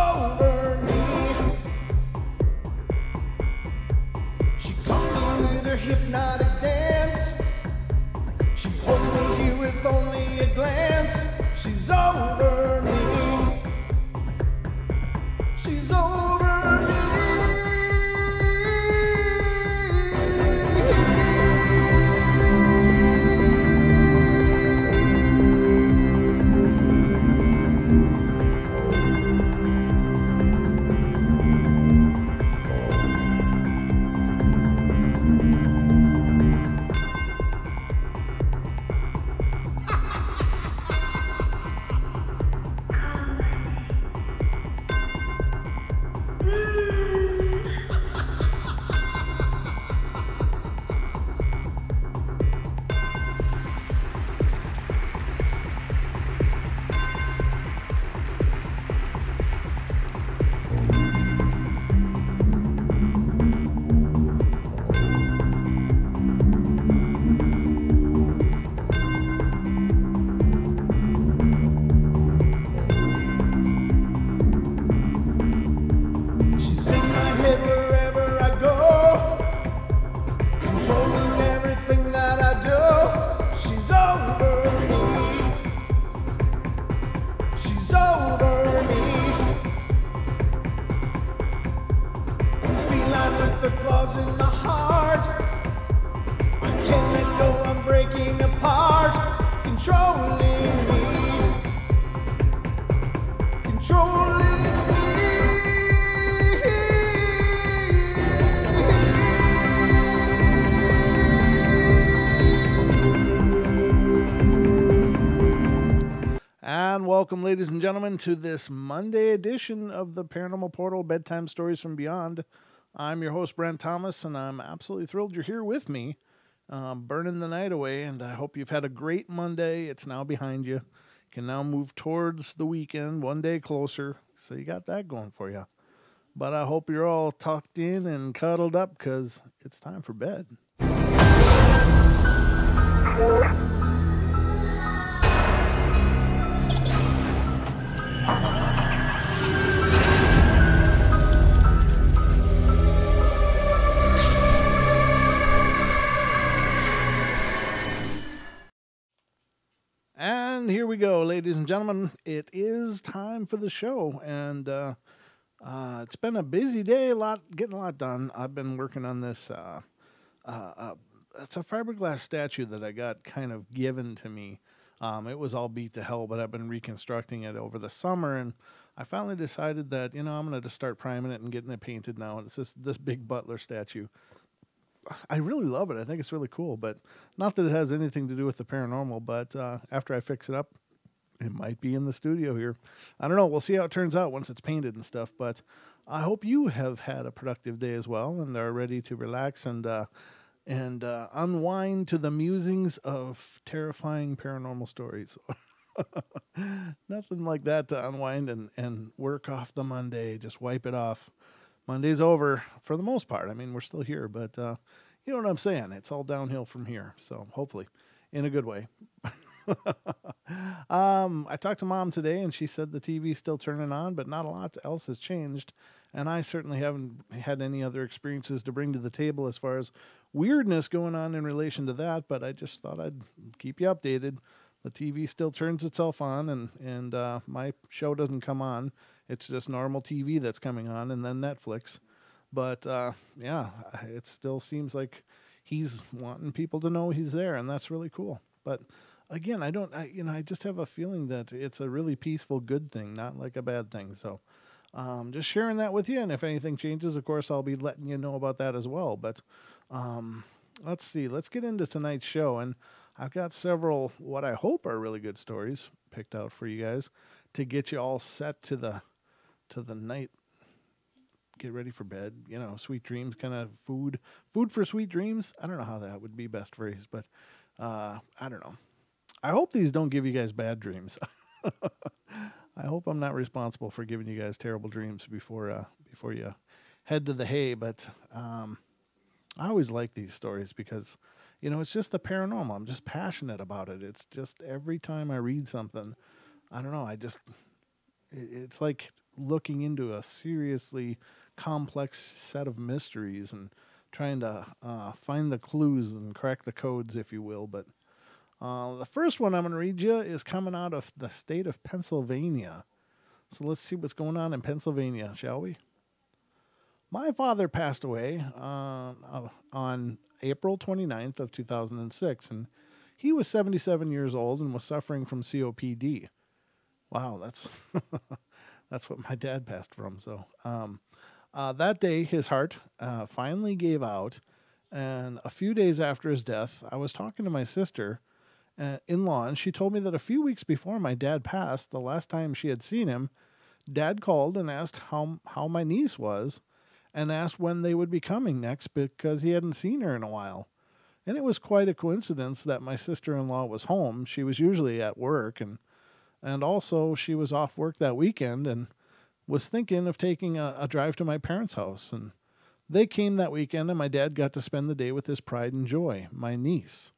over me. She comes with her hypnotic dance. She holds me here with only a glance. She's over me. She's over me. Welcome, ladies and gentlemen, to this Monday edition of the Paranormal Portal Bedtime Stories From Beyond. I'm your host, Brent Thomas, and I'm absolutely thrilled you're here with me, burning the night away, and I hope you've had a great Monday. It's now behind you. You can now move towards the weekend, one day closer, so you got that going for you. But I hope you're all tucked in and cuddled up, because it's time for bed. And here we go, ladies and gentlemen. It is time for the show, and it's been a busy day, getting a lot done. I've been working on this. It's a fiberglass statue that I got kind of given to me. It was all beat to hell, but I've been reconstructing it over the summer, and I finally decided that, I'm going to just start priming it and getting it painted now. And it's this big butler statue. I really love it. I think it's really cool, but not that it has anything to do with the paranormal, but after I fix it up, it might be in the studio here. I don't know. We'll see how it turns out once it's painted and stuff, but I hope you have had a productive day as well and are ready to relax and unwind to the musings of terrifying paranormal stories. Nothing like that to unwind and work off the Monday. Just wipe it off. Monday's over for the most part. I mean, we're still here, but you know what I'm saying? It's all downhill from here. So hopefully in a good way. I talked to Mom today, and she said the TV's still turning on, but not a lot else has changed. And I certainly haven't had any other experiences to bring to the table as far as weirdness going on in relation to that. But I just thought I'd keep you updated. The TV still turns itself on, and my show doesn't come on. It's just normal TV that's coming on, and then Netflix. But, yeah, it still seems like he's wanting people to know he's there, and that's really cool. But, again, I just have a feeling that it's a really peaceful, good thing, not like a bad thing. So, just sharing that with you, and if anything changes, of course, I'll be letting you know about that as well. But, let's see. Let's get into tonight's show, and I've got several what I hope are really good stories picked out for you guys to get you all set to the night. Get ready for bed, sweet dreams, kind of food for sweet dreams. I don't know how that would be best phrased, but I don't know. I hope these don't give you guys bad dreams. I hope I'm not responsible for giving you guys terrible dreams before you head to the hay. But I always like these stories because, it's just the paranormal. I'm just passionate about it. It's just every time I read something, I don't know, it's like looking into a seriously complex set of mysteries and trying to find the clues and crack the codes, if you will. But the first one I'm going to read you is coming out of the state of Pennsylvania. So let's see what's going on in Pennsylvania, shall we? My father passed away on April 29th of 2006, and he was 77 years old and was suffering from COPD. Wow, that's that's what my dad passed from. So that day, his heart finally gave out, and a few days after his death, I was talking to my sister in law, and she told me that a few weeks before my dad passed, the last time she had seen him, Dad called and asked how my niece was, and asked when they would be coming next because he hadn't seen her in a while. And it was quite a coincidence that my sister-in-law was home. She was usually at work, and also she was off work that weekend and was thinking of taking a drive to my parents' house. And they came that weekend, and my dad got to spend the day with his pride and joy, my niece.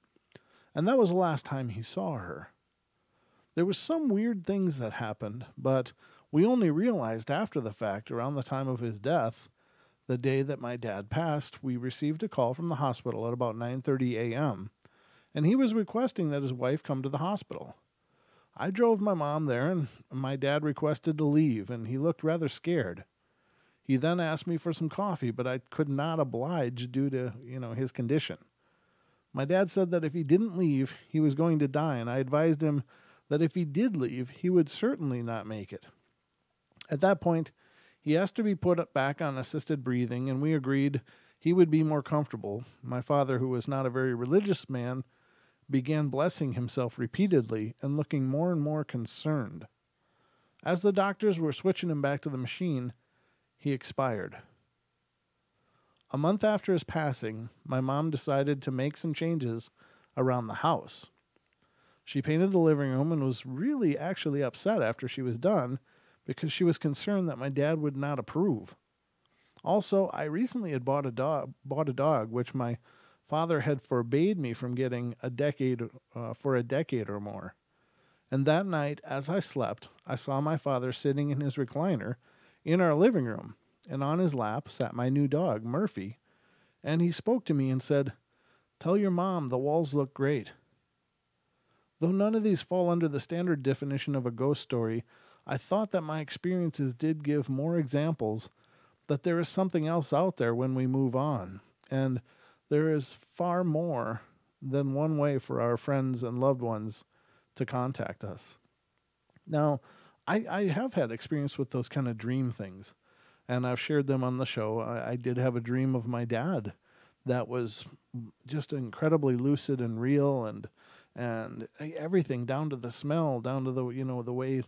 And that was the last time he saw her. There was some weird things that happened, but we only realized after the fact, around the time of his death, the day that my dad passed, we received a call from the hospital at about 9:30 a.m., and he was requesting that his wife come to the hospital. I drove my mom there, and my dad requested to leave, and he looked rather scared. He then asked me for some coffee, but I could not oblige due to, his condition. My dad said that if he didn't leave, he was going to die, and I advised him that if he did leave, he would certainly not make it. At that point, he asked to be put back on assisted breathing, and we agreed he would be more comfortable. My father, who was not a very religious man, began blessing himself repeatedly and looking more and more concerned. As the doctors were switching him back to the machine, he expired. A month after his passing, my mom decided to make some changes around the house. She painted the living room and was really actually upset after she was done because she was concerned that my dad would not approve. Also, I recently had bought a dog, which my father had forbade me from getting for a decade or more. And that night, as I slept, I saw my father sitting in his recliner in our living room, and on his lap sat my new dog, Murphy, and he spoke to me and said, "Tell your mom the walls look great." Though none of these fall under the standard definition of a ghost story, I thought that my experiences did give more examples that there is something else out there when we move on, and there is far more than one way for our friends and loved ones to contact us. Now, I have had experience with those kind of dream things, and I've shared them on the show. I did have a dream of my dad that was just incredibly lucid and real, and everything, down to the smell, down to the way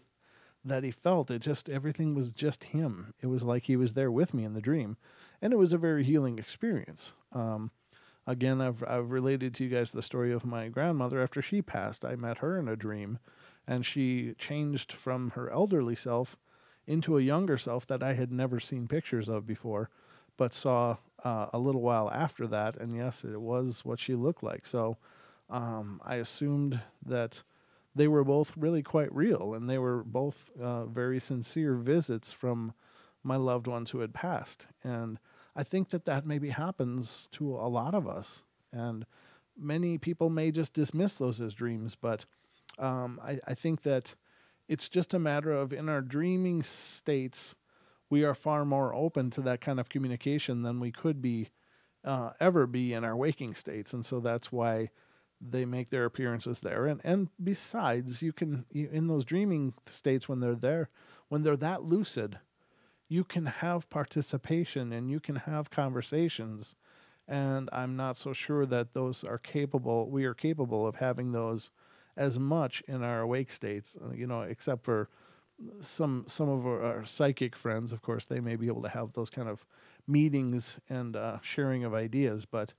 that he felt. Everything was just him. It was like he was there with me in the dream, and it was a very healing experience. Again, I've related to you guys the story of my grandmother. After she passed, I met her in a dream, and she changed from her elderly self into a younger self that I had never seen pictures of before, but saw a little while after that, and yes, it was what she looked like. So I assumed that they were both really quite real, and they were both very sincere visits from my loved ones who had passed. And I think that maybe happens to a lot of us, and many people may just dismiss those as dreams, but I think that it's just a matter of, in our dreaming states, we are far more open to that kind of communication than we could be ever be in our waking states, and so that's why they make their appearances there. And besides, in those dreaming states, when they're there, when they're that lucid, you can have participation and you can have conversations. And I'm not so sure that we are capable of having those as much in our awake states, except for some of our psychic friends. Of course, they may be able to have those kind of meetings and sharing of ideas, but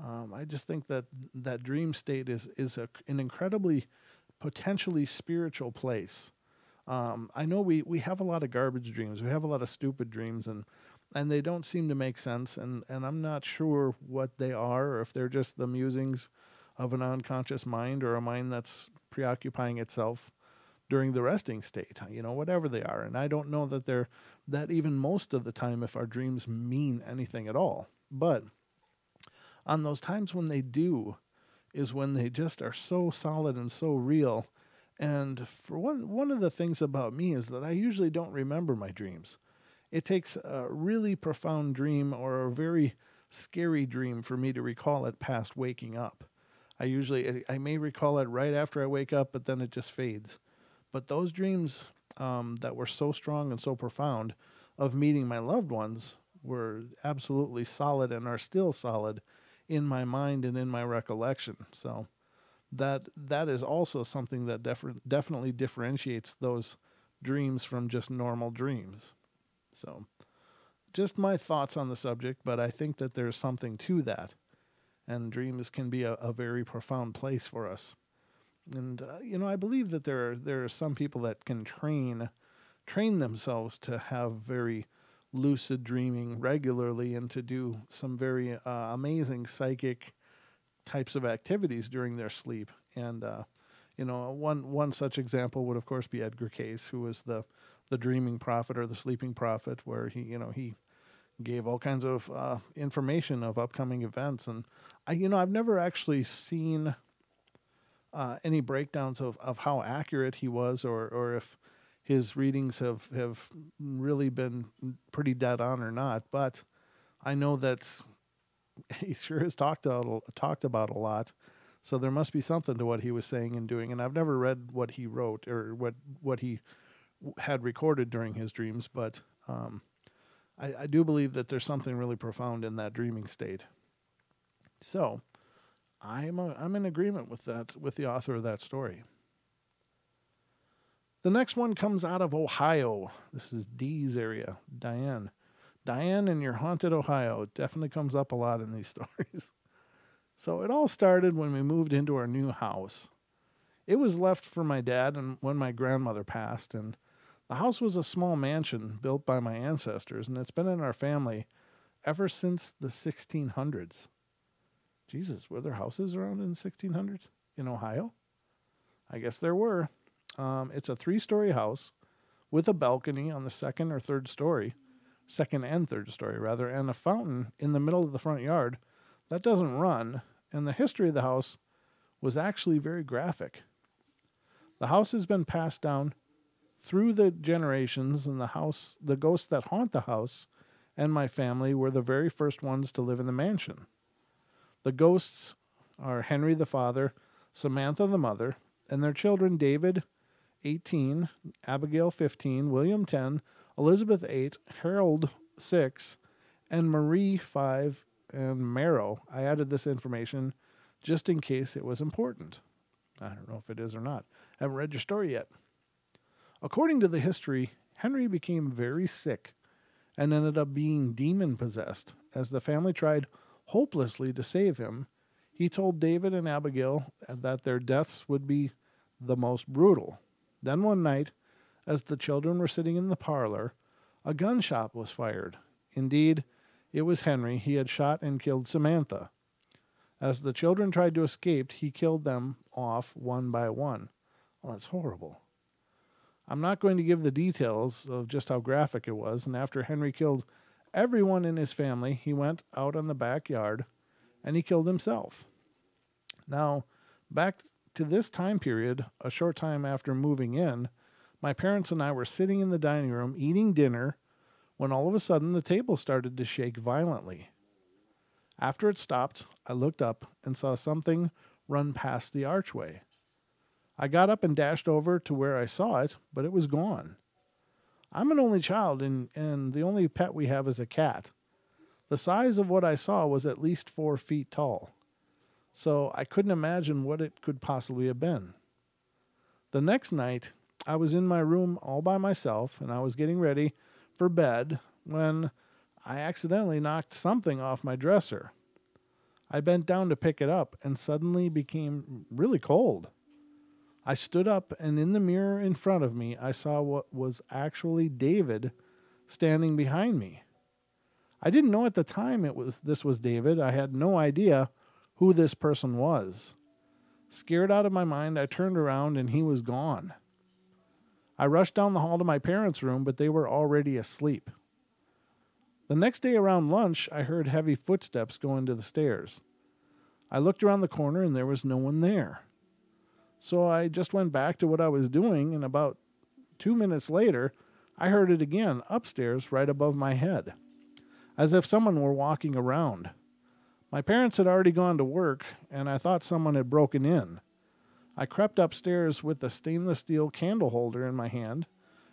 I just think that dream state is an incredibly potentially spiritual place. I know we have a lot of garbage dreams. We have a lot of stupid dreams, and they don't seem to make sense, and I'm not sure what they are, or if they're just the musings of an unconscious mind, or a mind that's preoccupying itself during the resting state, whatever they are. And I don't know that they're that even most of the time if our dreams mean anything at all. But on those times when they do is when they just are so solid and so real. And for one of the things about me is that I usually don't remember my dreams. It takes a really profound dream or a very scary dream for me to recall it past waking up. I may recall it right after I wake up, but then it just fades. But those dreams that were so strong and so profound of meeting my loved ones were absolutely solid and are still solid in my mind and in my recollection. So that is also something that definitely differentiates those dreams from just normal dreams. So just my thoughts on the subject, but I think that there's something to that. And dreams can be a very profound place for us. And, I believe that there are some people that can train themselves to have very lucid dreaming regularly and to do some very amazing psychic types of activities during their sleep. And, one such example would, of course, be Edgar Cayce, who was the dreaming prophet or the sleeping prophet, where he gave all kinds of information of upcoming events. And I've never actually seen any breakdowns of how accurate he was, or if his readings have really been pretty dead on or not. But I know that he sure has talked about a lot. So there must be something to what he was saying and doing. And I've never read what he wrote or what he had recorded during his dreams, but I do believe that there's something really profound in that dreaming state. So I'm in agreement with that, with the author of that story. The next one comes out of Ohio. This is Dee's area, Diane. Diane in your haunted Ohio. It definitely comes up a lot in these stories. So it all started when we moved into our new house. It was left for my dad and when my grandmother passed, and the house was a small mansion built by my ancestors, and it's been in our family ever since the 1600s. Jesus, were there houses around in the 1600s in Ohio? I guess there were. It's a 3-story house with a balcony on the second and third story, and a fountain in the middle of the front yard that doesn't run, and the history of the house was actually very graphic. The house has been passed down through the generations, and the ghosts that haunt the house and my family were the very first ones to live in the mansion. The ghosts are Henry the father, Samantha the mother, and their children David, 18, Abigail, 15, William, 10, Elizabeth, 8, Harold, 6, and Marie, 5, and Marrow. I added this information just in case it was important. I don't know if it is or not. I haven't read your story yet. According to the history, Henry became very sick and ended up being demon-possessed. As the family tried hopelessly to save him, he told David and Abigail that their deaths would be the most brutal. Then one night, as the children were sitting in the parlor, a gunshot was fired. Indeed, it was Henry. He had shot and killed Samantha. As the children tried to escape, he killed them off one by one. Well, that's horrible. I'm not going to give the details of just how graphic it was, and after Henry killed everyone in his family, he went out on the backyard and he killed himself. Now, back to this time period, a short time after moving in, my parents and I were sitting in the dining room eating dinner when all of a sudden the table started to shake violently. After it stopped, I looked up and saw something run past the archway. I got up and dashed over to where I saw it, but it was gone. I'm an only child, and the only pet we have is a cat. The size of what I saw was at least 4 feet tall, so I couldn't imagine what it could possibly have been. The next night, I was in my room all by myself, and I was getting ready for bed when I accidentally knocked something off my dresser. I bent down to pick it up and suddenly became really cold. I stood up, and in the mirror in front of me, I saw what was actually David standing behind me. I didn't know at the time this was David. I had no idea who this person was. Scared out of my mind, I turned around, and he was gone. I rushed down the hall to my parents' room, but they were already asleep. The next day around lunch, I heard heavy footsteps going to the stairs. I looked around the corner and there was no one there. So I just went back to what I was doing, and about 2 minutes later, I heard it again upstairs right above my head, as if someone were walking around. My parents had already gone to work, and I thought someone had broken in. I crept upstairs with the stainless steel candle holder in my hand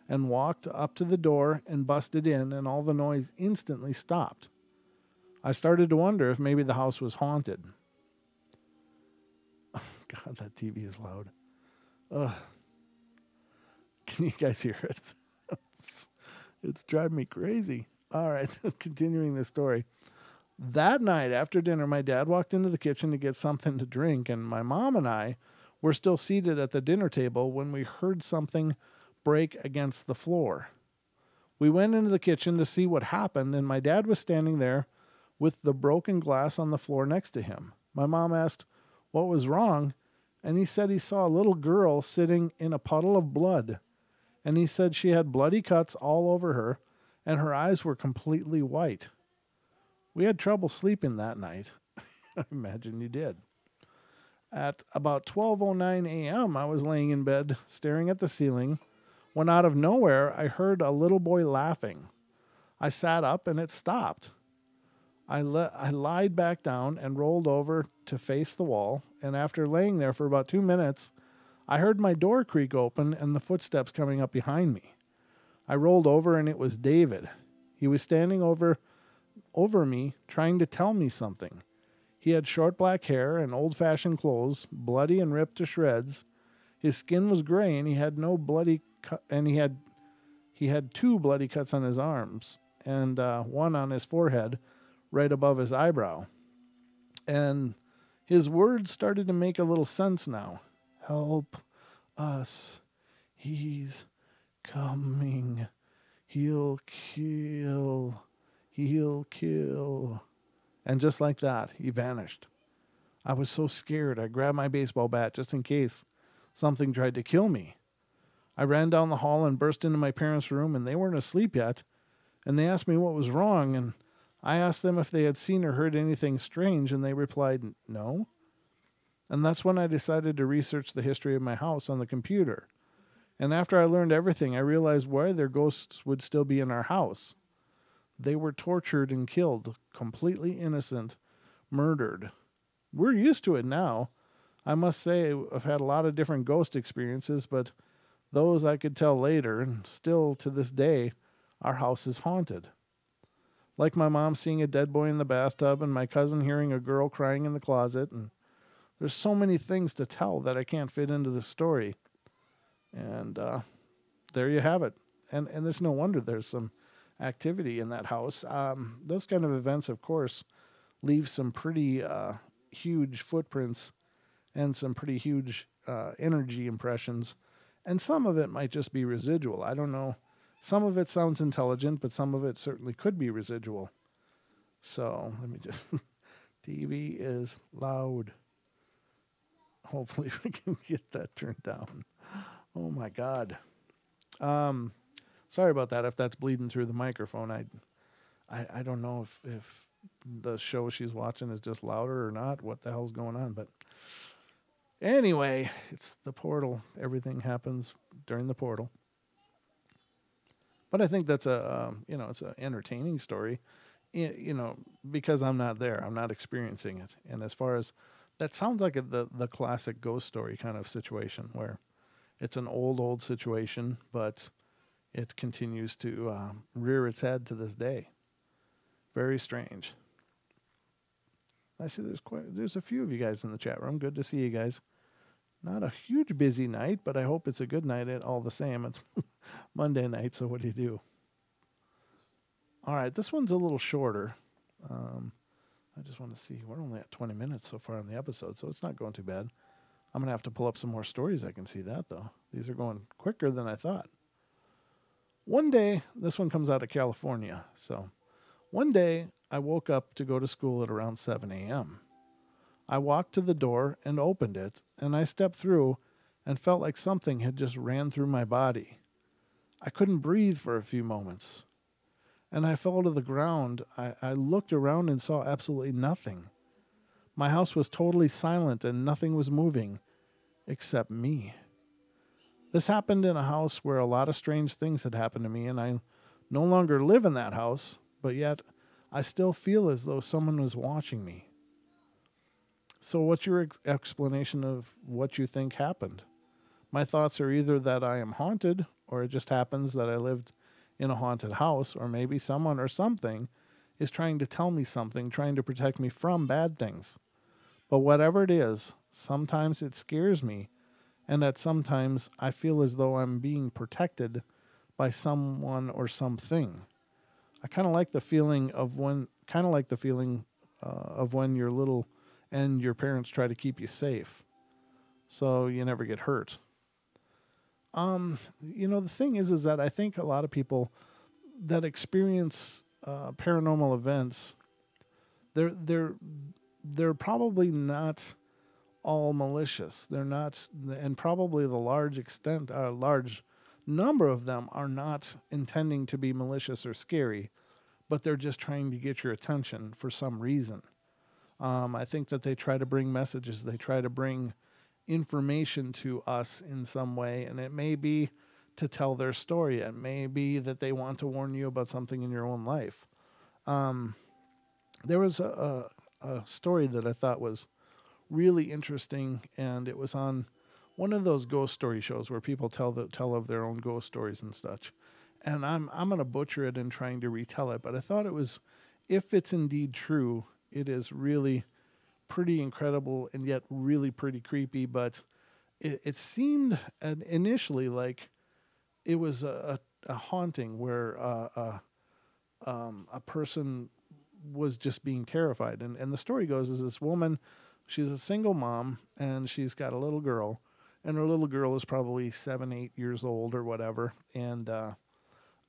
and walked up to the door and busted in, and all the noise instantly stopped. I started to wonder if maybe the house was haunted. God, that TV is loud. Ugh. Can you guys hear it? It's driving me crazy. All right, continuing the story. That night after dinner, my dad walked into the kitchen to get something to drink, and my mom and I were still seated at the dinner table when we heard something break against the floor. We went into the kitchen to see what happened, and my dad was standing there with the broken glass on the floor next to him. My mom asked what was wrong, and he said he saw a little girl sitting in a puddle of blood, and he said she had bloody cuts all over her, and her eyes were completely white. We had trouble sleeping that night. I imagine you did. At about 12:09 a.m., I was laying in bed, staring at the ceiling, when out of nowhere, I heard a little boy laughing. I sat up, and it stopped. I lied back down and rolled over to face the wall, and after laying there for about 2 minutes, I heard my door creak open and the footsteps coming up behind me. I rolled over, and it was David. He was standing over me, trying to tell me something. He had short black hair and old-fashioned clothes, bloody and ripped to shreds. His skin was gray, and he had no bloody and he had 2 bloody cuts on his arms and one on his forehead, right above his eyebrow. And his words started to make a little sense now. Help us. He's coming. He'll kill. He'll kill. And just like that, he vanished. I was so scared, I grabbed my baseball bat just in case something tried to kill me. I ran down the hall and burst into my parents' room, and they weren't asleep yet. And they asked me what was wrong, and I asked them if they had seen or heard anything strange, and they replied, no. And that's when I decided to research the history of my house on the computer. And after I learned everything, I realized why their ghosts would still be in our house. They were tortured and killed, completely innocent, murdered. We're used to it now. I must say I've had a lot of different ghost experiences, but those I could tell later, and still to this day, our house is haunted. Like my mom seeing a dead boy in the bathtub and my cousin hearing a girl crying in the closet. And there's so many things to tell that I can't fit into the story. And there you have it. And there's no wonder there's some activity in that house. Those kind of events, of course, leave some pretty huge footprints and some pretty huge energy impressions. And some of it might just be residual. I don't know. Some of it sounds intelligent, but some of it certainly could be residual. So let me just... TV is loud. Hopefully we can get that turned down. Oh my God. Sorry about that. If that's bleeding through the microphone, I don't know if the show she's watching is just louder or not. What the hell's going on? But anyway, it's the portal. Everything happens during the portal. But I think that's it's an entertaining story, because I'm not there. I'm not experiencing it. And as far as that sounds like the classic ghost story kind of situation where it's an old situation, but it continues to rear its head to this day. Very strange. I see there's a few of you guys in the chat room. Good to see you guys. Not a huge busy night, but I hope it's a good night all the same. It's Monday night, so what do you do? All right, this one's a little shorter. I just want to see. We're only at 20 minutes so far in the episode, so it's not going too bad. I'm going to have to pull up some more stories. I can see that, though. These are going quicker than I thought. One day, this one comes out of California. So one day, I woke up to go to school at around 7 a.m. I walked to the door and opened it, and I stepped through and felt like something had just ran through my body. I couldn't breathe for a few moments, and I fell to the ground. I looked around and saw absolutely nothing. My house was totally silent and nothing was moving except me. This happened in a house where a lot of strange things had happened to me, and I no longer live in that house, but yet I still feel as though someone was watching me. So, what's your explanation of what you think happened? My thoughts are either that I am haunted, or it just happens that I lived in a haunted house, or maybe someone or something is trying to tell me something, trying to protect me from bad things. But whatever it is, sometimes it scares me, and that sometimes I feel as though I'm being protected by someone or something. I kind of like the feeling of when you're little and your parents try to keep you safe, so you never get hurt. The thing is that I think a lot of people that experience paranormal events, they're they're probably not all malicious. They're not, and probably the large number of them are not intending to be malicious or scary, but they're just trying to get your attention for some reason. I think that they try to bring messages. They try to bring information to us in some way, and it may be to tell their story. It may be that they want to warn you about something in your own life. There was a story that I thought was really interesting, and it was on one of those ghost story shows where people tell of their own ghost stories and such. And I'm going to butcher it in trying to retell it, but I thought it was, if it's indeed true, it is really pretty incredible and yet really pretty creepy. But it seemed initially like it was a haunting where a person was just being terrified. And the story goes is this woman, she's a single mom, and she's got a little girl, and her little girl is probably 7, 8 years old or whatever. And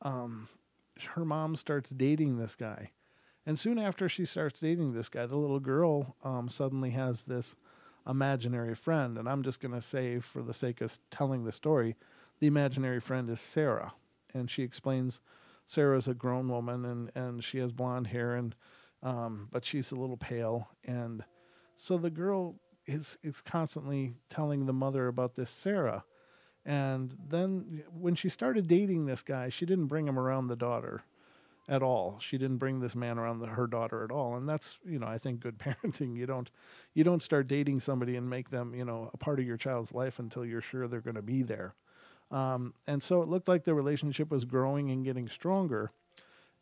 her mom starts dating this guy. And soon after she starts dating this guy, the little girl suddenly has this imaginary friend. And I'm just going to say, for the sake of telling the story, the imaginary friend is Sarah. And she explains Sarah's a grown woman, and she has blonde hair, and but she's a little pale. And so the girl is constantly telling the mother about this Sarah. And then when she started dating this guy, she didn't bring him around the daughter at all. She didn't bring this man around her daughter at all. And that's, I think good parenting. You don't start dating somebody and make them, a part of your child's life until you're sure they're going to be there. And so it looked like the relationship was growing and getting stronger.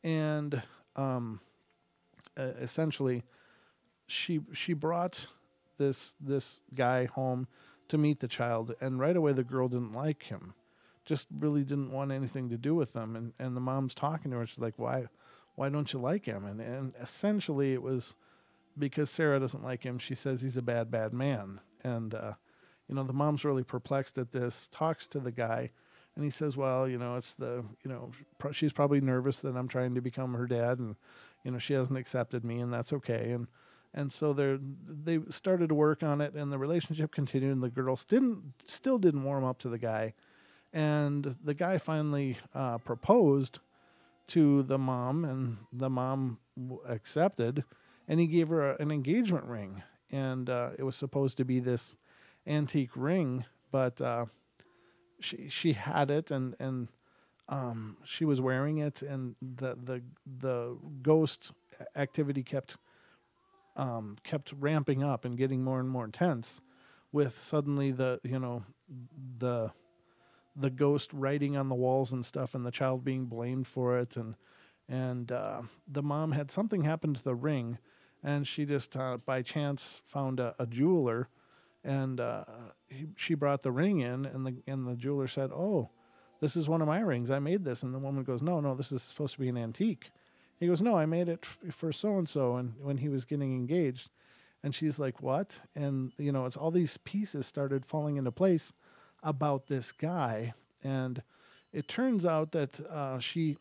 And essentially, she brought this guy home to meet the child, and right away the girl didn't like him, just really didn't want anything to do with them. And the mom's talking to her. She's like, why don't you like him? And essentially it was because Sarah doesn't like him. She says he's a bad man. And the mom's really perplexed at this, talks to the guy, and he says, well, it's she's probably nervous that I'm trying to become her dad, and she hasn't accepted me, and that's okay. And so they started to work on it, and the relationship continued, and the girl still didn't warm up to the guy. And the guy finally proposed to the mom, and the mom accepted, and he gave her an engagement ring. And it was supposed to be this antique ring, but she had it, and she was wearing it, and the ghost activity kept ramping up and getting more and more intense, with suddenly the ghost writing on the walls and stuff, and the child being blamed for it, and the mom had something happen to the ring, and she just by chance found a jeweler, and she brought the ring in, and the jeweler said, "Oh, this is one of my rings. I made this." And the woman goes, "No, this is supposed to be an antique." He goes, "No, I made it for so-and-so," and when he was getting engaged. And she's like, "What?" And, it's all these pieces started falling into place about this guy. And it turns out that she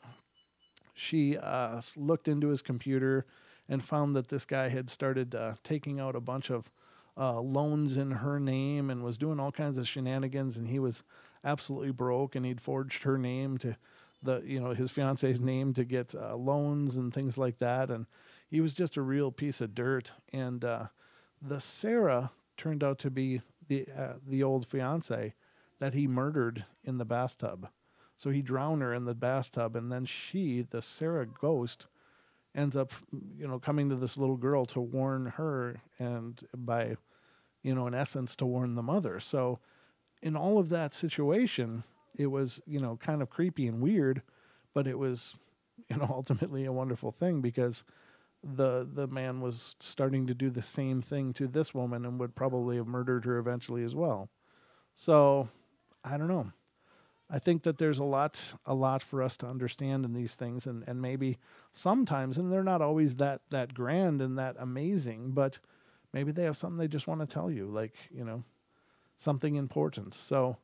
looked into his computer and found that this guy had started taking out a bunch of loans in her name and was doing all kinds of shenanigans. And he was absolutely broke, and he'd forged her name to his fiance's name to get loans and things like that. And he was just a real piece of dirt. And the Sarah turned out to be the old fiance that he murdered in the bathtub. So he drowned her in the bathtub, and then the Sarah ghost, ends up, coming to this little girl to warn her, and by, in essence, to warn the mother. So in all of that situation, it was, kind of creepy and weird, but it was, ultimately a wonderful thing, because the man was starting to do the same thing to this woman and would probably have murdered her eventually as well. So I don't know. I think that there's a lot for us to understand in these things, and maybe sometimes, and they're not always that grand and that amazing, but maybe they have something they just want to tell you, like, something important. So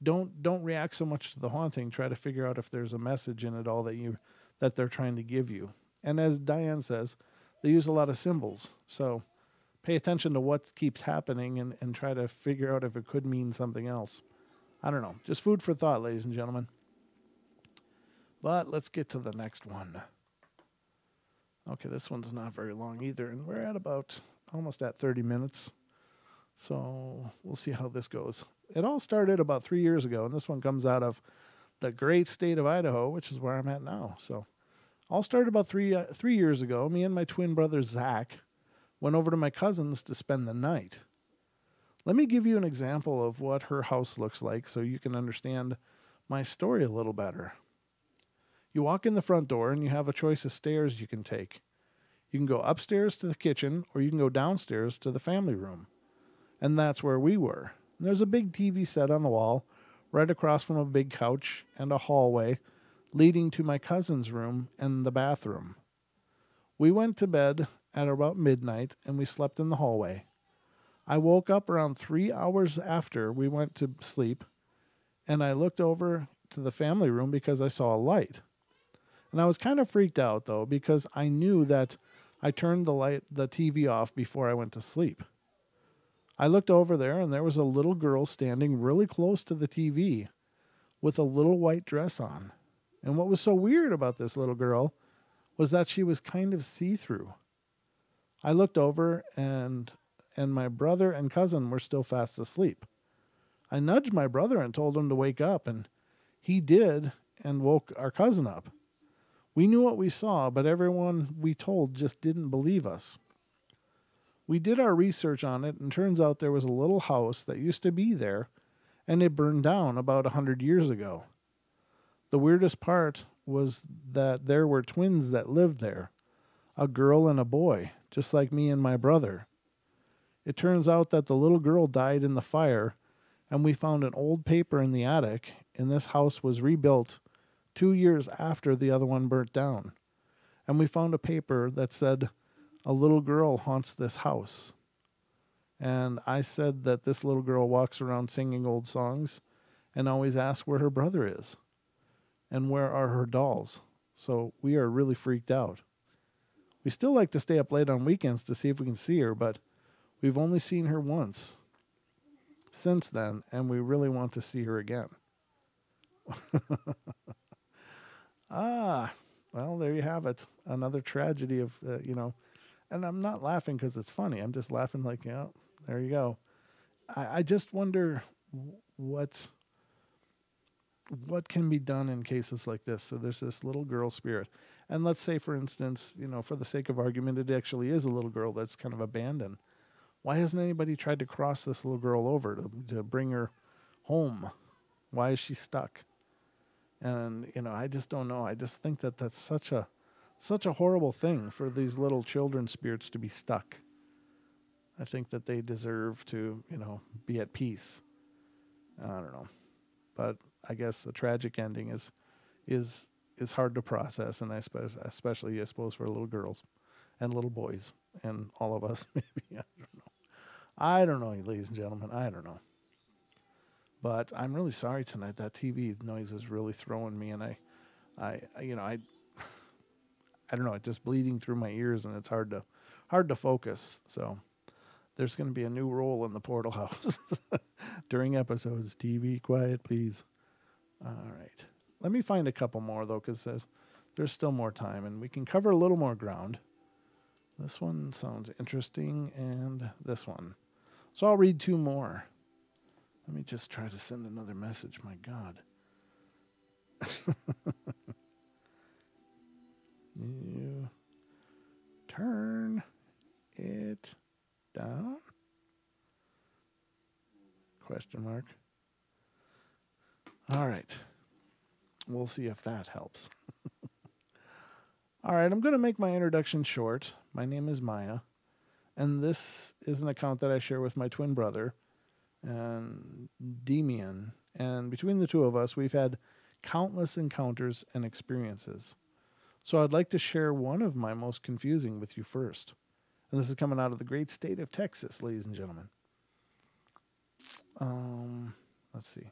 don't react so much to the haunting. Try to figure out if there's a message in it all that they're trying to give you. And as Diane says, they use a lot of symbols. So pay attention to what keeps happening and try to figure out if it could mean something else. I don't know. Just food for thought, ladies and gentlemen. But let's get to the next one. Okay, this one's not very long either, and we're at almost at 30 minutes. So we'll see how this goes. It all started about 3 years ago, and this one comes out of the great state of Idaho, which is where I'm at now. So all started about three years ago. Me and my twin brother, Zach, went over to my cousin's to spend the night. Let me give you an example of what her house looks like so you can understand my story a little better. You walk in the front door and you have a choice of stairs you can take. You can go upstairs to the kitchen, or you can go downstairs to the family room. And that's where we were. And there's a big TV set on the wall right across from a big couch and a hallway leading to my cousin's room and the bathroom. We went to bed at about midnight and we slept in the hallway. I woke up around 3 hours after we went to sleep, and I looked over to the family room because I saw a light. And I was kind of freaked out, though, because I knew that I turned the TV off before I went to sleep. I looked over there, and there was a little girl standing really close to the TV with a little white dress on. And what was so weird about this little girl was that she was kind of see-through. I looked over, and my brother and cousin were still fast asleep. I nudged my brother and told him to wake up, and he did, and woke our cousin up. We knew what we saw, but everyone we told just didn't believe us. We did our research on it, and turns out there was a little house that used to be there, and it burned down about 100 years ago. The weirdest part was that there were twins that lived there, a girl and a boy, just like me and my brother. It turns out that the little girl died in the fire, and we found an old paper in the attic, and this house was rebuilt 2 years after the other one burnt down. And we found a paper that said, "A little girl haunts this house." And I said that this little girl walks around singing old songs and always asks where her brother is and where are her dolls. So we are really freaked out. We still like to stay up late on weekends to see if we can see her, but we've only seen her once since then, and we really want to see her again. Well, there you have it. Another tragedy of, and I'm not laughing because it's funny. I'm just laughing like, there you go. I just wonder what can be done in cases like this. So there's this little girl spirit. And let's say, for instance, for the sake of argument, it actually is a little girl that's kind of abandoned. Why hasn't anybody tried to cross this little girl over to bring her home? Why is she stuck? And, I just don't know. I just think that that's such a horrible thing for these little children spirits to be stuck. I think that they deserve to, be at peace. I don't know. But I guess a tragic ending is hard to process, and especially, I suppose, for little girls and little boys and all of us, maybe. I don't know, ladies and gentlemen. I don't know. But I'm really sorry tonight. That TV noise is really throwing me, and I don't know. It's just bleeding through my ears, and it's hard to focus. So there's going to be a new role in the Portal House. During episodes, TV, quiet, please. All right. Let me find a couple more, though, because there's still more time, and we can cover a little more ground. This one sounds interesting, and this one. So I'll read two more. Let me just try to send another message. My God. You turn it down? Question mark. All right. We'll see if that helps. All right, I'm going to make my introduction short. My name is Maya, and this is an account that I share with my twin brother, and Demian. And between the two of us, we've had countless encounters and experiences. So I'd like to share one of my most confusing with you first. And this is coming out of the great state of Texas, ladies and gentlemen. Let's see.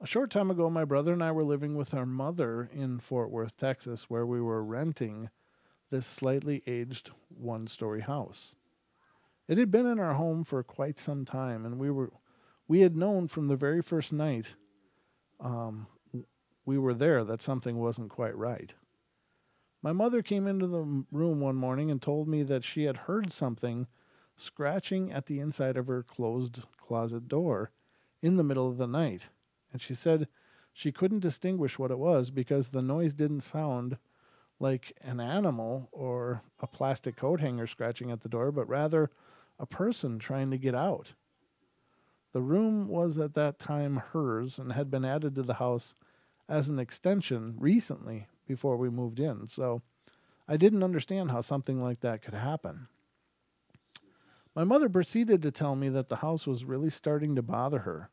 A short time ago, my brother and I were living with our mother in Fort Worth, Texas, where we were renting this slightly aged one-story house. It had been in our home for quite some time, and we had known from the very first night we were there that something wasn't quite right. My mother came into the room one morning and told me that she had heard something scratching at the inside of her closed closet door in the middle of the night. And she said she couldn't distinguish what it was because the noise didn't sound like an animal or a plastic coat hanger scratching at the door, but rather a person trying to get out. The room was at that time hers and had been added to the house as an extension recently before we moved in. So I didn't understand how something like that could happen. My mother proceeded to tell me that the house was really starting to bother her.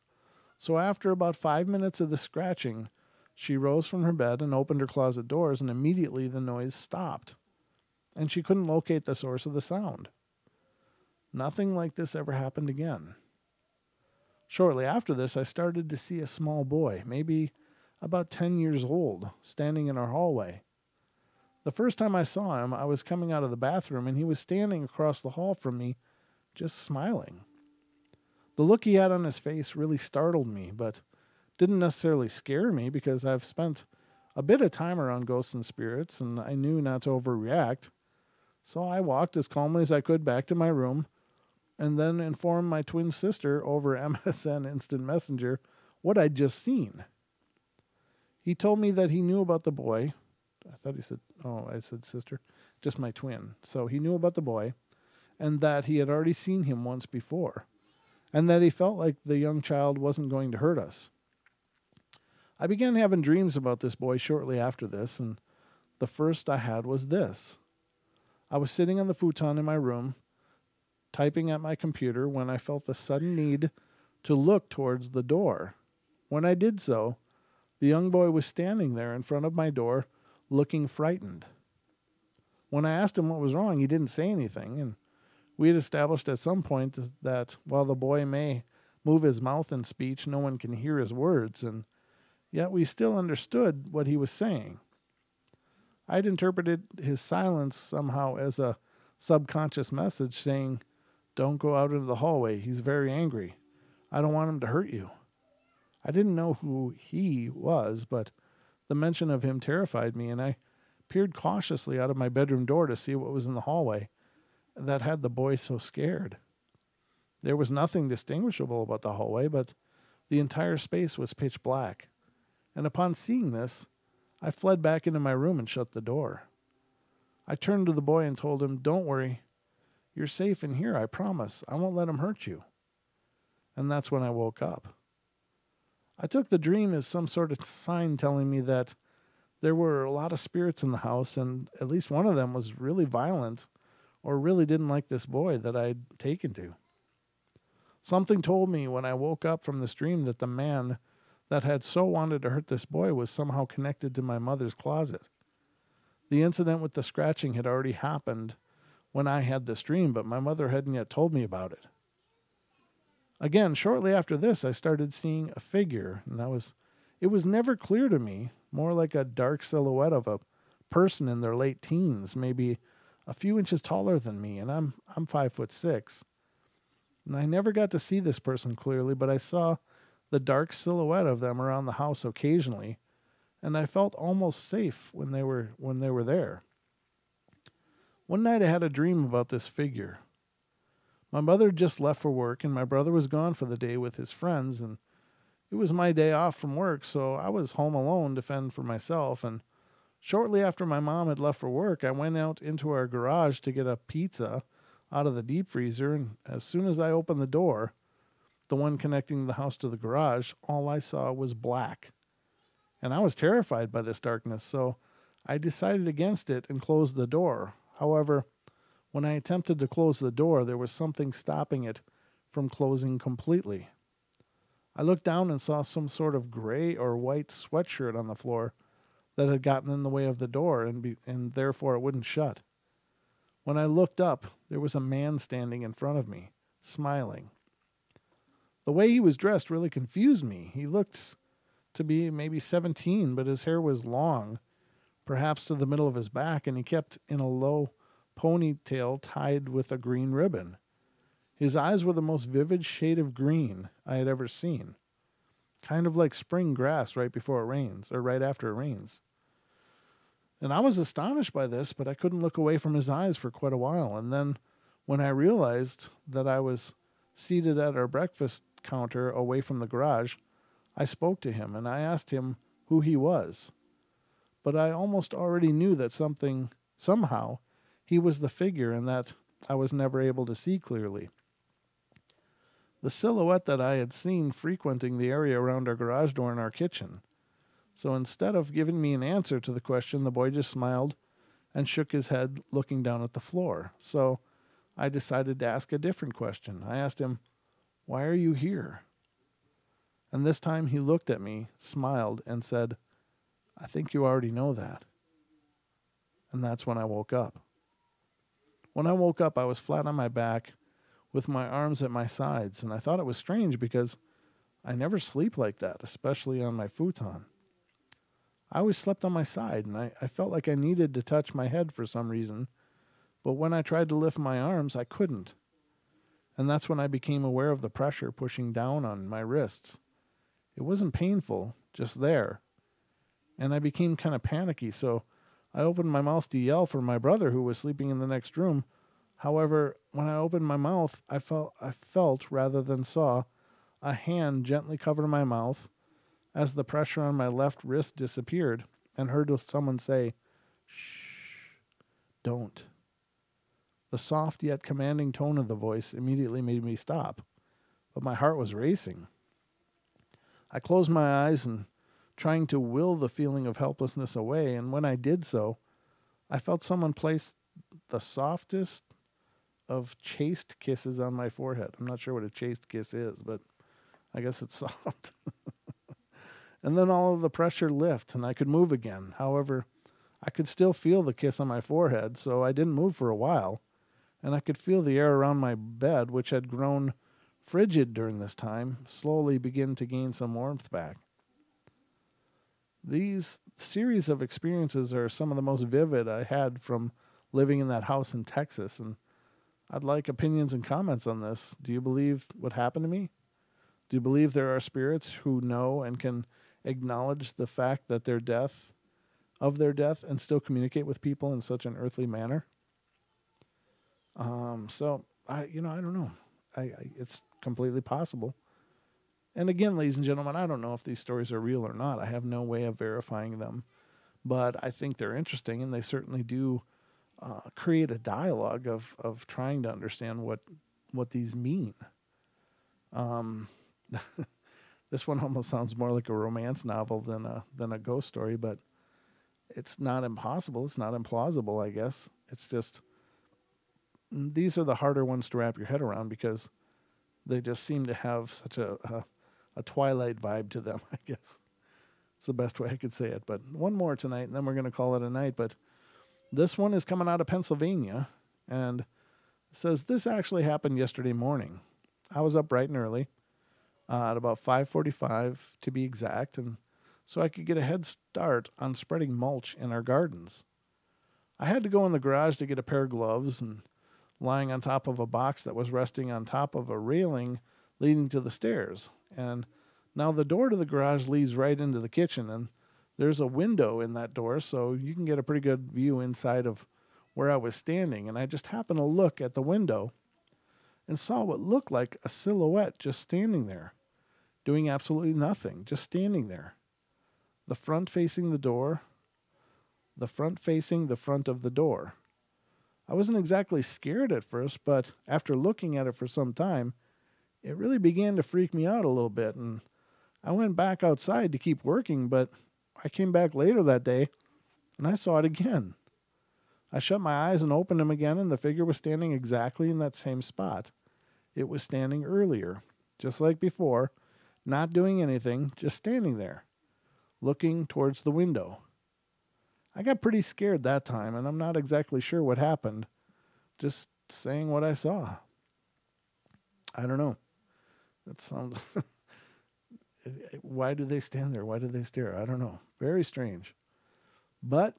So after about 5 minutes of the scratching, she rose from her bed and opened her closet doors, and immediately the noise stopped. And she couldn't locate the source of the sound. Nothing like this ever happened again. Shortly after this, I started to see a small boy, maybe about 10 years old, standing in our hallway. The first time I saw him, I was coming out of the bathroom, and he was standing across the hall from me, just smiling. The look he had on his face really startled me, but didn't necessarily scare me because I've spent a bit of time around ghosts and spirits, and I knew not to overreact. So I walked as calmly as I could back to my room, and then informed my twin sister over MSN Instant Messenger what I'd just seen. He told me that he knew about the boy. I thought he said, I said sister, just my twin. So he knew about the boy, and that he had already seen him once before, and that he felt like the young child wasn't going to hurt us. I began having dreams about this boy shortly after this, and the first I had was this. I was sitting on the futon in my room, typing at my computer, when I felt the sudden need to look towards the door. When I did so, the young boy was standing there in front of my door, looking frightened. When I asked him what was wrong, he didn't say anything, and we had established at some point that while the boy may move his mouth in speech, no one can hear his words, and yet we still understood what he was saying. I'd interpreted his silence somehow as a subconscious message saying, "Don't go out into the hallway. He's very angry. I don't want him to hurt you." I didn't know who he was, but the mention of him terrified me, and I peered cautiously out of my bedroom door to see what was in the hallway that had the boy so scared. There was nothing distinguishable about the hallway, but the entire space was pitch black. And upon seeing this, I fled back into my room and shut the door. I turned to the boy and told him, "Don't worry. You're safe in here, I promise. I won't let him hurt you." And that's when I woke up. I took the dream as some sort of sign telling me that there were a lot of spirits in the house, and at least one of them was really violent or really didn't like this boy that I'd taken to. Something told me when I woke up from this dream that the man that had so wanted to hurt this boy was somehow connected to my mother's closet. The incident with the scratching had already happened when I had this dream, but my mother hadn't yet told me about it. Again, shortly after this, I started seeing a figure, and it was never clear to me, more like a dark silhouette of a person in their late teens, maybe a few inches taller than me, and I'm 5'6". And I never got to see this person clearly, but I saw the dark silhouette of them around the house occasionally, and I felt almost safe when they were there. One night I had a dream about this figure. My mother had just left for work, and my brother was gone for the day with his friends, and it was my day off from work, so I was home alone to fend for myself. And shortly after my mom had left for work, I went out into our garage to get a pizza out of the deep freezer, and as soon as I opened the door, the one connecting the house to the garage, all I saw was black. And I was terrified by this darkness, so I decided against it and closed the door. However, when I attempted to close the door, there was something stopping it from closing completely. I looked down and saw some sort of gray or white sweatshirt on the floor that had gotten in the way of the door, and therefore it wouldn't shut. When I looked up, there was a man standing in front of me, smiling. The way he was dressed really confused me. He looked to be maybe 17, but his hair was long, perhaps to the middle of his back, and he kept in a low ponytail tied with a green ribbon. His eyes were the most vivid shade of green I had ever seen, kind of like spring grass right before it rains, or right after it rains. And I was astonished by this, but I couldn't look away from his eyes for quite a while. And then when I realized that I was seated at our breakfast counter away from the garage, I spoke to him and I asked him who he was. But I almost already knew that somehow, he was the figure and that I was never able to see clearly. The silhouette that I had seen frequenting the area around our garage door and our kitchen. So instead of giving me an answer to the question, the boy just smiled and shook his head, looking down at the floor. So I decided to ask a different question. I asked him, "Why are you here?" And this time he looked at me, smiled, and said, "I think you already know that." And that's when I woke up. When I woke up, I was flat on my back with my arms at my sides, and I thought it was strange because I never sleep like that, especially on my futon. I always slept on my side, and I felt like I needed to touch my head for some reason, but when I tried to lift my arms, I couldn't. And that's when I became aware of the pressure pushing down on my wrists. It wasn't painful, just there. And I became kind of panicky, so I opened my mouth to yell for my brother who was sleeping in the next room. However, when I opened my mouth, I felt rather than saw a hand gently cover my mouth as the pressure on my left wrist disappeared, and heard someone say, "Shh, don't." The soft yet commanding tone of the voice immediately made me stop, but my heart was racing. I closed my eyes and trying to will the feeling of helplessness away, and when I did so, I felt someone place the softest of chaste kisses on my forehead. I'm not sure what a chaste kiss is, but I guess it's soft. And then all of the pressure lifted, and I could move again. However, I could still feel the kiss on my forehead, so I didn't move for a while, and I could feel the air around my bed, which had grown frigid during this time, slowly begin to gain some warmth back. These series of experiences are some of the most vivid I had from living in that house in Texas, and I'd like opinions and comments on this. Do you believe what happened to me? Do you believe there are spirits who know and can acknowledge the fact that their death, and still communicate with people in such an earthly manner? So I don't know. It's completely possible. And again, ladies and gentlemen, I don't know if these stories are real or not. I have no way of verifying them, but I think they're interesting, and they certainly do create a dialogue of trying to understand what these mean. This one almost sounds more like a romance novel than a ghost story, but it's not impossible. It's not implausible, I guess. It's just, these are the harder ones to wrap your head around because they just seem to have such a Twilight vibe to them, I guess. It's the best way I could say it. But one more tonight, and then we're going to call it a night. But this one is coming out of Pennsylvania, and it says, "This actually happened yesterday morning. I was up bright and early, at about 5:45 to be exact, and so I could get a head start on spreading mulch in our gardens. I had to go in the garage to get a pair of gloves and lying on top of a box that was resting on top of a railing leading to the stairs. And now the door to the garage leads right into the kitchen, and there's a window in that door, so you can get a pretty good view inside of where I was standing. And I just happened to look at the window and saw what looked like a silhouette just standing there, doing absolutely nothing, just standing there. The front facing the door, the front facing the front of the door. I wasn't exactly scared at first, but after looking at it for some time, it really began to freak me out a little bit, and I went back outside to keep working, but I came back later that day, and I saw it again. I shut my eyes and opened them again, and the figure was standing exactly in that same spot. It was standing earlier, just like before, not doing anything, just standing there, looking towards the window. I got pretty scared that time, and I'm not exactly sure what happened. Just saying what I saw. I don't know. That sounds... Why do they stand there? Why do they stare? I don't know. Very strange. But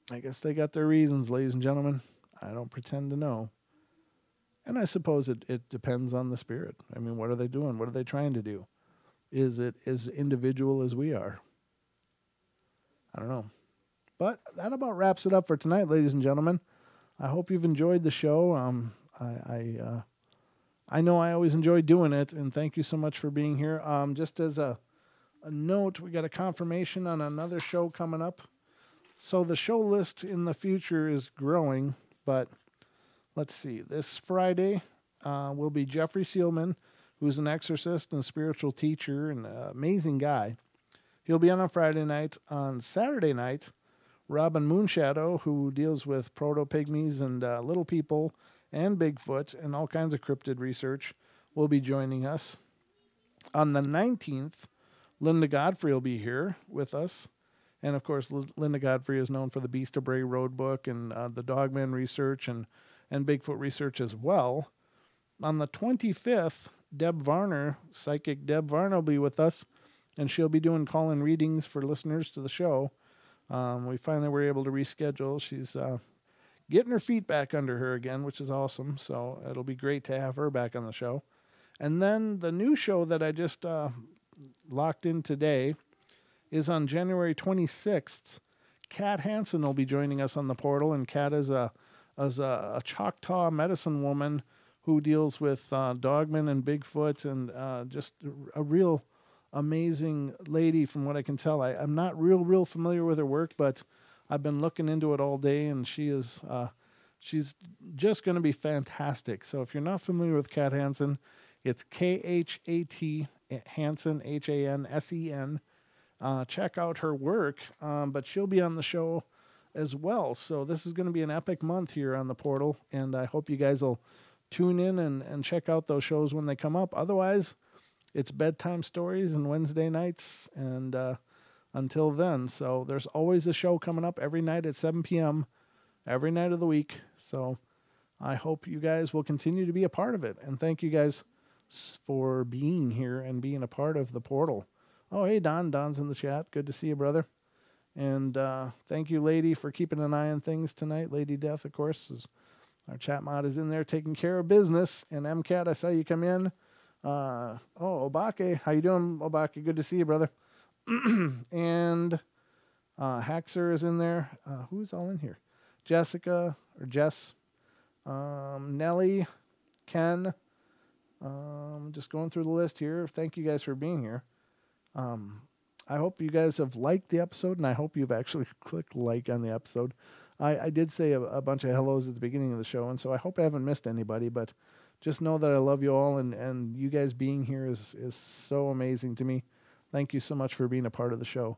I guess they got their reasons, ladies and gentlemen. I don't pretend to know. And I suppose it depends on the spirit. I mean, what are they doing? What are they trying to do? Is it as individual as we are? I don't know. But that about wraps it up for tonight, ladies and gentlemen. I hope you've enjoyed the show. I know I always enjoy doing it, and thank you so much for being here. Just as a note, we got a confirmation on another show coming up. So the show list in the future is growing, but let's see. This Friday will be Jeffrey Seelman, who's an exorcist and spiritual teacher and an amazing guy. He'll be on Friday night. On Saturday night, Robin Moonshadow, who deals with proto-pygmies and little people and Bigfoot and all kinds of cryptid research, will be joining us. On the 19th, Linda Godfrey will be here with us. And, of course, Linda Godfrey is known for the Beast of Bray Road book and the Dogman research and Bigfoot research as well. On the 25th, Deb Varner, psychic Deb Varner, will be with us, and she'll be doing call-in readings for listeners to the show. We finally were able to reschedule. She's getting her feet back under her again, which is awesome. So it'll be great to have her back on the show. And then the new show that I just locked in today is on January 26th. Kat Hansen will be joining us on the portal, and Kat is a Choctaw medicine woman who deals with dogmen and Bigfoot, and just a real amazing lady from what I can tell. I'm not real familiar with her work, but I've been looking into it all day, and she's just going to be fantastic. So if you're not familiar with Kat Hansen, it's Khat Hansen, Hansen. Check out her work, but she'll be on the show as well. So this is going to be an epic month here on the portal, and I hope you guys will tune in and check out those shows when they come up. Otherwise, it's bedtime stories and Wednesday nights, and until then. So there's always a show coming up every night at 7 p.m., every night of the week. So I hope you guys will continue to be a part of it. And thank you guys for being here and being a part of the portal. Oh, hey, Don. Don's in the chat. Good to see you, brother. And thank you, Lady, for keeping an eye on things tonight. Lady Death, of course, our chat mod is in there taking care of business. And MCAT, I saw you come in. Obake. How you doing, Obake? Good to see you, brother. And Haxer is in there. Who's all in here? Jessica, or Jess. Nelly. Ken. Just going through the list here. Thank you guys for being here. I hope you guys have liked the episode, and I hope you've actually clicked like on the episode. I did say a bunch of hellos at the beginning of the show, and so I hope I haven't missed anybody, but just know that I love you all, and you guys being here is so amazing to me. Thank you so much for being a part of the show,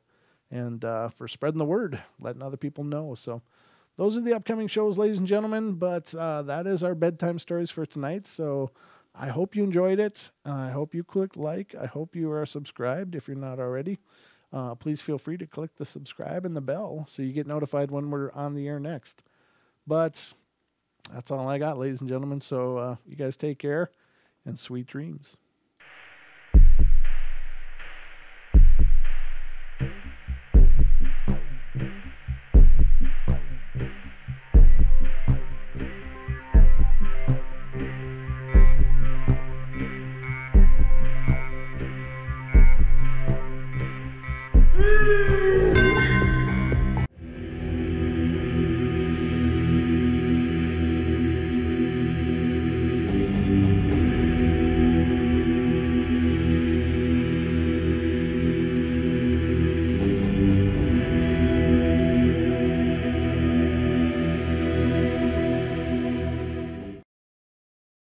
and for spreading the word, letting other people know. So those are the upcoming shows, ladies and gentlemen, but that is our bedtime stories for tonight. So I hope you enjoyed it. I hope you clicked like. I hope you are subscribed if you're not already. Please feel free to click the subscribe and the bell so you get notified when we're on the air next. But that's all I got, ladies and gentlemen. So you guys take care and sweet dreams.